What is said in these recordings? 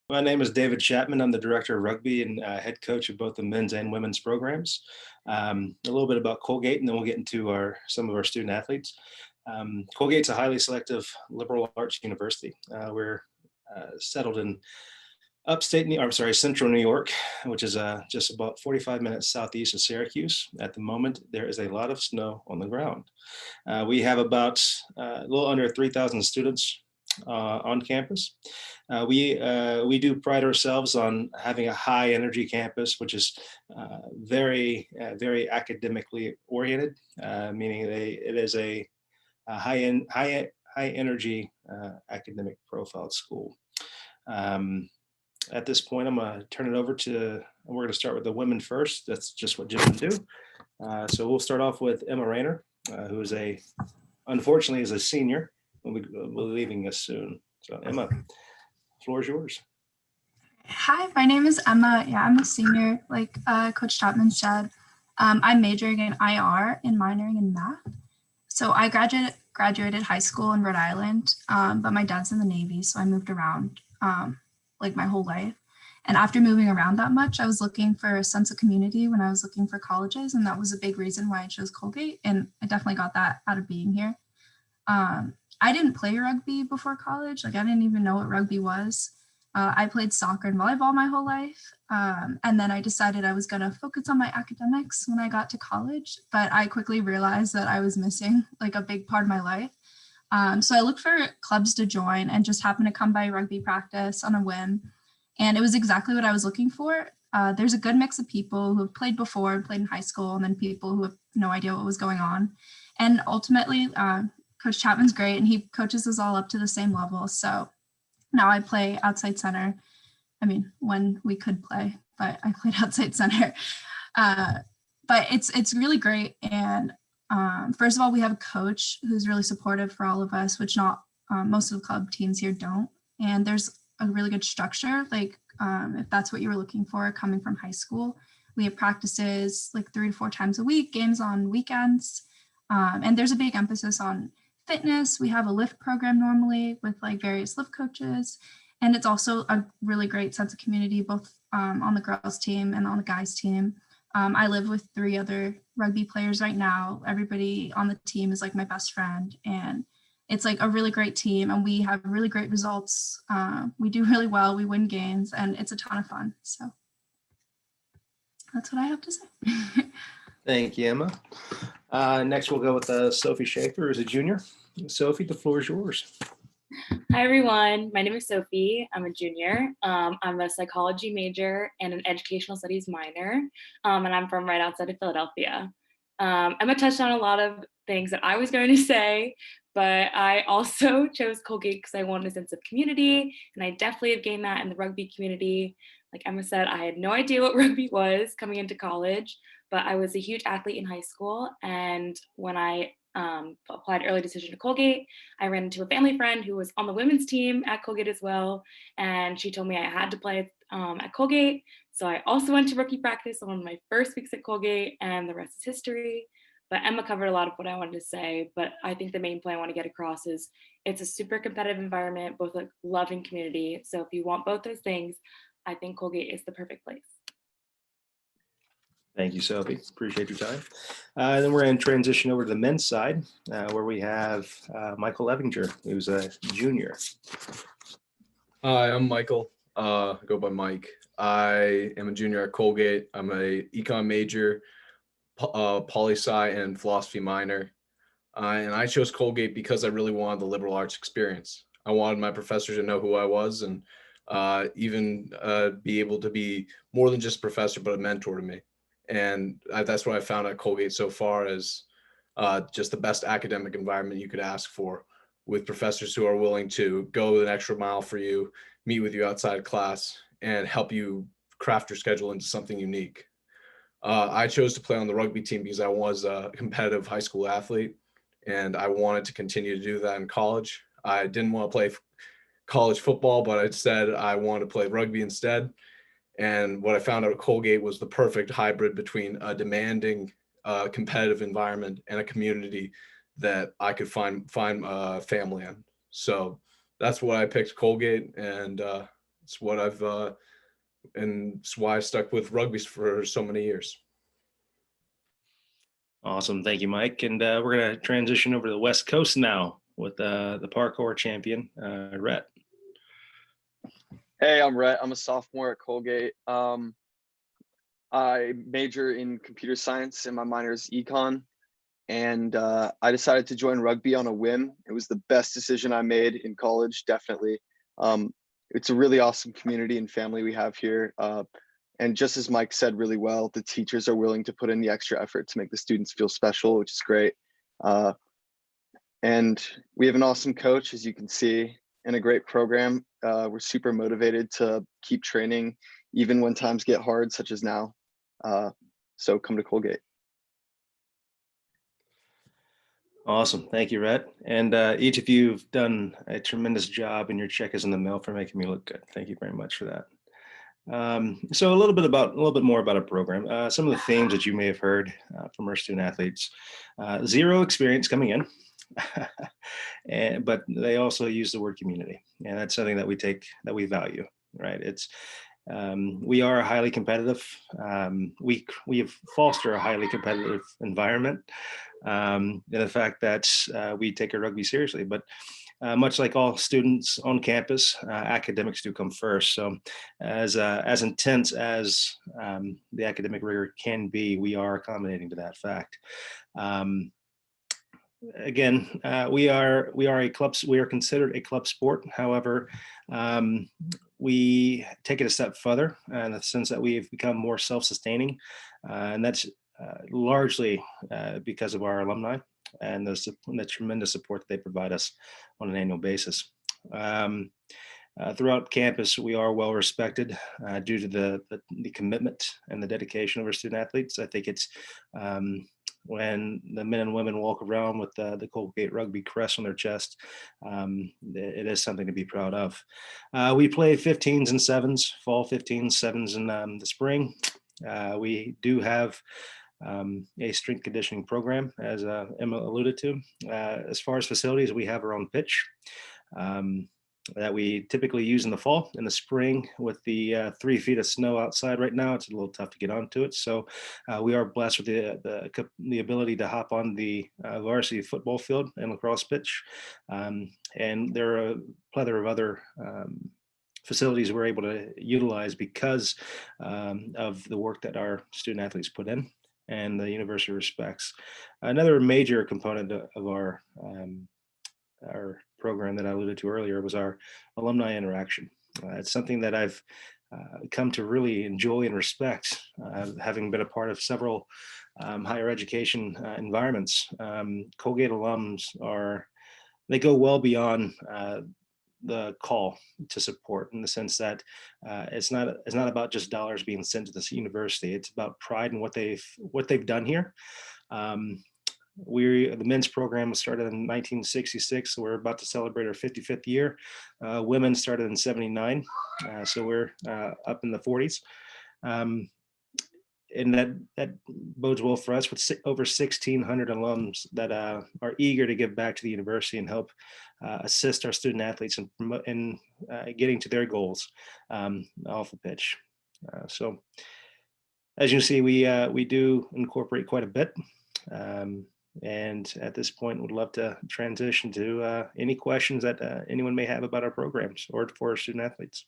My name is David Chapman. I'm the director of rugby and head coach of both the men's and women's programs. A little bit about Colgate, and then we'll get into some of our student athletes. Colgate's a highly selective liberal arts university. We're settled in central New York, which is just about 45 minutes southeast of Syracuse. At the moment, there is a lot of snow on the ground. We have about a little under 3,000 students on campus. We do pride ourselves on having a high energy campus, which is very academically oriented, meaning it is a high energy academic profile school. At this point, I'm going to turn it over we're going to start with the women first. That's just what gentlemen do. So we'll start off with Emma Rayner, who unfortunately is a senior. Will be leaving us soon. So Emma, the floor is yours. Hi, my name is Emma. Yeah, I'm a senior, like Coach Chapman said. I'm majoring in IR and minoring in math. So I graduated high school in Rhode Island, but my dad's in the Navy, so I moved around like my whole life. And after moving around that much, I was looking for a sense of community when I was looking for colleges, and that was a big reason why I chose Colgate, and I definitely got that out of being here. I didn't play rugby before college. Like I didn't even know what rugby was. I played soccer and volleyball my whole life. And then I decided I was going to focus on my academics when I got to college, but I quickly realized that I was missing like a big part of my life. So I looked for clubs to join and just happened to come by rugby practice on a whim. And it was exactly what I was looking for. There's a good mix of people who have played before and played in high school, and then people who have no idea what was going on. And ultimately, Coach Chapman's great, and he coaches us all up to the same level. So now I play outside center. I mean, when we could play, but I played outside center. But it's really great. And first of all, we have a coach who's really supportive for all of us, which not most of the club teams here don't. And there's a really good structure, like if that's what you were looking for coming from high school. We have practices like 3 to 4 times a week, games on weekends. And there's a big emphasis on fitness. We have a lift program normally with like various lift coaches. And it's also a really great sense of community, both on the girls team and on the guys team. I live with 3 other rugby players right now. Everybody on the team is like my best friend, and it's like a really great team, and we have really great results. We do really well, we win games, and it's a ton of fun. So that's what I have to say. Thank you, Emma. Next, we'll go with Sophie Schaefer, who's a junior. Sophie, the floor is yours. Hi, everyone. My name is Sophie. I'm a junior. I'm a psychology major and an educational studies minor, and I'm from right outside of Philadelphia. Emma touched on a lot of things that I was going to say, but I also chose Colgate because I wanted a sense of community, and I definitely have gained that in the rugby community. Like Emma said, I had no idea what rugby was coming into college, but I was a huge athlete in high school, and when I applied early decision to Colgate, I ran into a family friend who was on the women's team at Colgate as well, and she told me I had to play at Colgate. So I also went to rookie practice on one of my first weeks at Colgate, and the rest is history. But Emma covered a lot of what I wanted to say, but I think the main point I want to get across is it's a super competitive environment, both like love and community. So if you want both those things, I think Colgate is the perfect place. Thank you, Sophie. Appreciate your time. Then we're going to transition over to the men's side, where we have Michael Levinger, who's a junior. Hi, I'm Michael. I go by Mike. I am a junior at Colgate. I'm a econ major, poli-sci, and philosophy minor. And I chose Colgate because I really wanted the liberal arts experience. I wanted my professors to know who I was, and even be able to be more than just a professor, but a mentor to me. And that's what I found at Colgate so far, as just the best academic environment you could ask for, with professors who are willing to go an extra mile for you, meet with you outside class, and help you craft your schedule into something unique. I chose to play on the rugby team because I was a competitive high school athlete, and I wanted to continue to do that in college. I didn't want to play college football, but I said I wanted to play rugby instead. And what I found out at Colgate was the perfect hybrid between a demanding, competitive environment and a community that I could find family in. So that's why I picked Colgate, and It's what I've and it's why I stuck with rugby for so many years. Awesome. Thank you, Mike. And we're going to transition over to the West Coast now with the parkour champion, Rhett. Hey, I'm Rhett. I'm a sophomore at Colgate. I major in computer science and my minor is econ. And I decided to join rugby on a whim. It was the best decision I made in college, definitely. It's a really awesome community and family we have here. And just as Mike said really well, the teachers are willing to put in the extra effort to make the students feel special, which is great. And we have an awesome coach, as you can see, and a great program. We're super motivated to keep training, even when times get hard, such as now. So come to Colgate. Awesome. Thank you, Rhett. And each of you have done a tremendous job, and your check is in the mail for making me look good. Thank you very much for that. So a little bit more about our program. Some of the themes that you may have heard from our student athletes: zero experience coming in, but they also use the word community, and that's something that we value. Right? We are highly competitive. We foster a highly competitive environment, and the fact that we take our rugby seriously. But much like all students on campus, academics do come first. So as intense as the academic rigor can be, we are accommodating to that fact. Again, we are a club. We are considered a club sport. However, we take it a step further in the sense that we've become more self-sustaining, and that's largely because of our alumni and the tremendous support that they provide us on an annual basis. Throughout campus, we are well respected due to the commitment and the dedication of our student athletes. I think it's when the men and women walk around with the Colgate Rugby crest on their chest, it is something to be proud of. We play 15s and 7s, fall 15s, 7s in the spring. We do have a strength conditioning program, as Emma alluded to. As far as facilities, we have our own pitch that we typically use in the fall. In the spring, with the 3 feet of snow outside right now, it's a little tough to get onto it. So we are blessed with the ability to hop on the varsity football field and lacrosse pitch. And there are a plethora of other facilities we're able to utilize because of the work that our student athletes put in and the university respects. Another major component of our program that I alluded to earlier was our Alumni Interaction. It's something that I've come to really enjoy and respect, having been a part of several higher education environments. Colgate alums they go well beyond the call to support, in the sense that it's not about just dollars being sent to this university. It's about pride in what they've done here. The men's program was started in 1966, so we're about to celebrate our 55th year. Women started in 79, so we're up in the 40s. And that bodes well for us, with over 1,600 alums that are eager to give back to the university and help assist our student athletes in getting to their goals off the pitch. So as you see, we do incorporate quite a bit. And at this point, would love to transition to any questions that anyone may have about our programs or for our student athletes.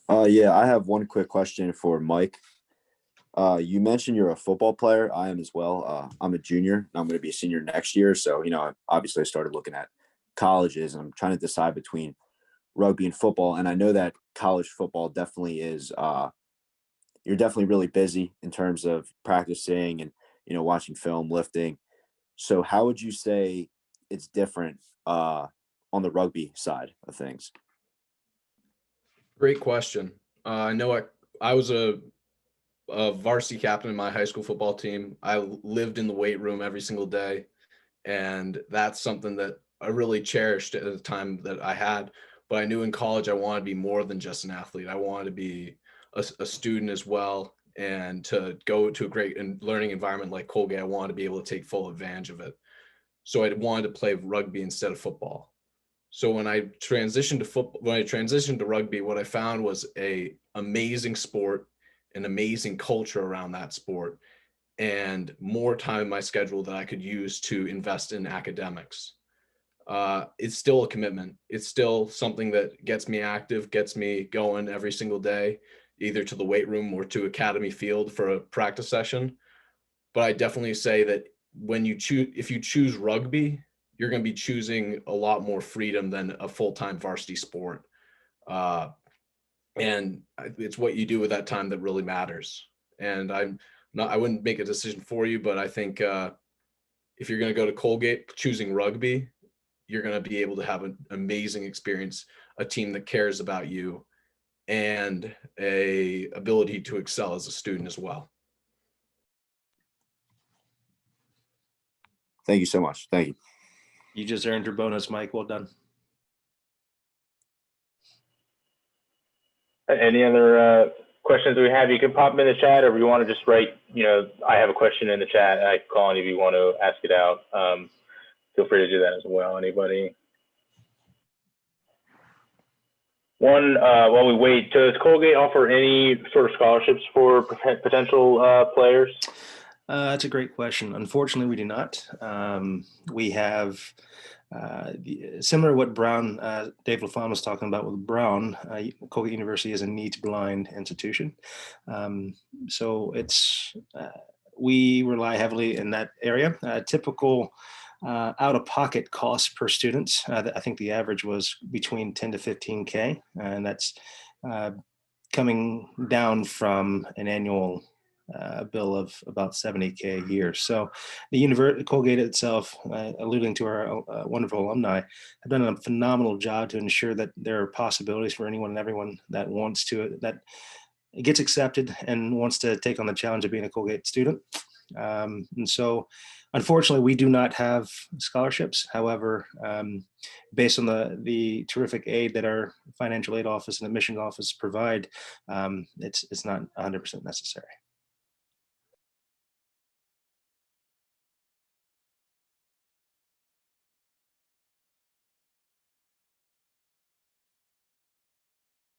Yeah, I have one quick question for Mike. You mentioned you're a football player. I am as well. I'm a junior, and I'm going to be a senior next year. So, obviously I started looking at colleges, and I'm trying to decide between rugby and football. And I know that college football definitely is, you're definitely really busy in terms of practicing and, watching film, lifting. So how would you say it's different on the rugby side of things? Great question. I know I was a varsity captain in my high school football team. I lived in the weight room every single day, and that's something that I really cherished at the time that I had. But I knew in college I wanted to be more than just an athlete. I wanted to be a student as well, and to go to a great learning environment like Colgate, I wanted to be able to take full advantage of it. So I wanted to play rugby instead of football. So when I transitioned to football, when I transitioned to rugby, what I found was a amazing sport, an amazing culture around that sport, and more time in my schedule that I could use to invest in academics. It's still a commitment. It's still something that gets me active, gets me going every single day, either to the weight room or to academy field for a practice session. But I definitely say that when you choose, if you choose rugby, you're going to be choosing a lot more freedom than a full-time varsity sport. And it's what you do with that time that really matters. And I wouldn't make a decision for you, but I think if you're going to go to Colgate choosing rugby, you're going to be able to have an amazing experience, a team that cares about you, and a ability to excel as a student as well. Thank you so much. Thank you. You just earned your bonus, Mike. Well done. Any other questions we have? You can pop them in the chat, or if you want to just write, I have a question in the chat, and I can call on if you want to ask it out. Feel free to do that as well. Anybody? One, while we wait, does Colgate offer any sort of scholarships for potential players? That's a great question. Unfortunately, we do not. We have similar to what Brown, Dave LaFawn was talking about with Brown. Colgate University is a needs-blind institution. So it's we rely heavily in that area. Typical out-of-pocket costs per student, I think the average was between 10 to 15K, and that's coming down from an annual bill of about 70K a year. So the Colgate itself, alluding to our wonderful alumni, have done a phenomenal job to ensure that there are possibilities for anyone and everyone that wants to, that gets accepted and wants to take on the challenge of being a Colgate student. And so unfortunately, we do not have scholarships. However, based on the terrific aid that our financial aid office and admissions office provide, it's not 100% necessary.